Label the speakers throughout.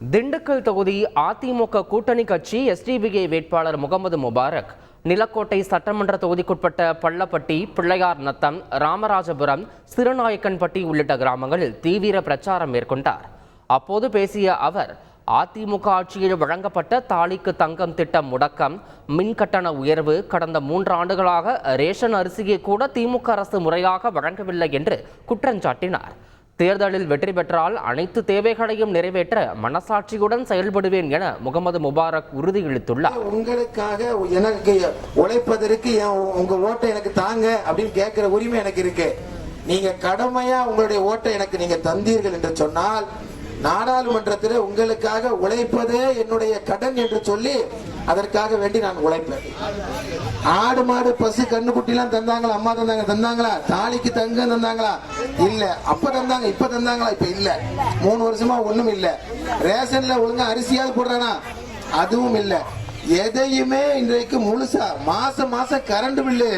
Speaker 1: திண்டுக்கல் தொகுதி அதிமுக கூட்டணி கட்சி எஸ்டிபிஐ வேட்பாளர் முகமது முபாரக் நிலக்கோட்டை சட்டமன்ற தொகுதிக்குட்பட்ட பள்ளப்பட்டி, பிள்ளையார் நத்தம், ராமராஜபுரம், சிறுநாயக்கன்பட்டி உள்ளிட்ட கிராமங்களில் தீவிர பிரச்சாரம் மேற்கொண்டார். அப்போது பேசிய அவர், அதிமுக ஆட்சியில் வழங்கப்பட்ட தாலிக்கு தங்கம் திட்டம் முடக்கம், மின்கட்டண உயர்வு, கடந்த 3 ஆண்டுகளாக ரேஷன் அரிசியை கூட திமுக அரசு முறையாக வழங்கவில்லை என்று குற்றஞ்சாட்டினார். தேர்தலில் வெற்றி பெற்றால் அனைத்து தேவைகளையும் நிறைவேற்ற மனசாட்சியுடன் செயல்படுவேன் என முகமது முபாரக் உறுதியளித்துள்ளார்.
Speaker 2: உங்களுக்காக எனக்கு உழைப்பதற்கு உங்க ஓட்டை எனக்கு தாங்க அப்படின்னு கேட்கிற உரிமை எனக்கு இருக்கு. நீங்க கடமையா உங்களுடைய ஓட்டை எனக்கு நீங்க தந்தீர்கள் என்று சொன்னால், நாடாளுமன்றத்தில் உங்களுக்காக உழைப்பதே என்னுடைய கடன் என்று சொல்லி அதற்காக வேண்டி நான் உழைப்பேன். ஆடு மாடு பசு கண்ணுக்குட்டிலாம் தந்தாங்களா? அம்மா தந்தாங்களா? தாலிக்கு தங்கம் தந்தாங்களா? இல்ல. அப்ப தந்தாங்க, இப்ப தந்தாங்களா? இப்ப இல்ல. 3 வருஷமா ஒண்ணும் இல்ல. ரேஷன்ல ஒழுங்கா அரிசியாவது போடுறானா? அதுவும் இல்ல. எதையுமே இன்றைக்கு முழுசா மாசம் கரண்ட் பில்லு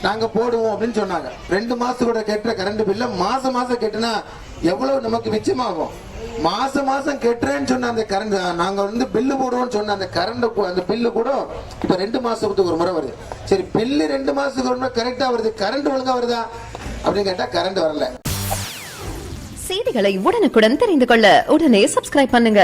Speaker 2: நாங்க போடுவோம் அப்படின்னு சொன்னாங்க. 2 மாசத்தோட கேட்ட கரண்ட் பில்ல மாசம் கெட்டுனா எவ்வளவு நமக்கு மிச்சமாகும்? மாசம் கெட்டுறேன்னு சொன்ன அந்த கரண்ட், நாங்க பில்லு போடுவோம்னு சொன்ன அந்த கரண்ட், அந்த பில்லு கூட இப்ப 2 மாசத்துக்கு ஒரு முறை வருது. சரி, பில்லு 2 மாசத்துக்கு ஒரு முறை கரெக்டா வருது, கரண்ட் ஒழுங்கா வருதா அப்படின்னு கேட்டா கரண்ட் வரல.
Speaker 3: செய்திகளை உடனுக்குடன் தெரிந்து கொள்ள உடனே சப்ஸ்கிரைப் பண்ணுங்க.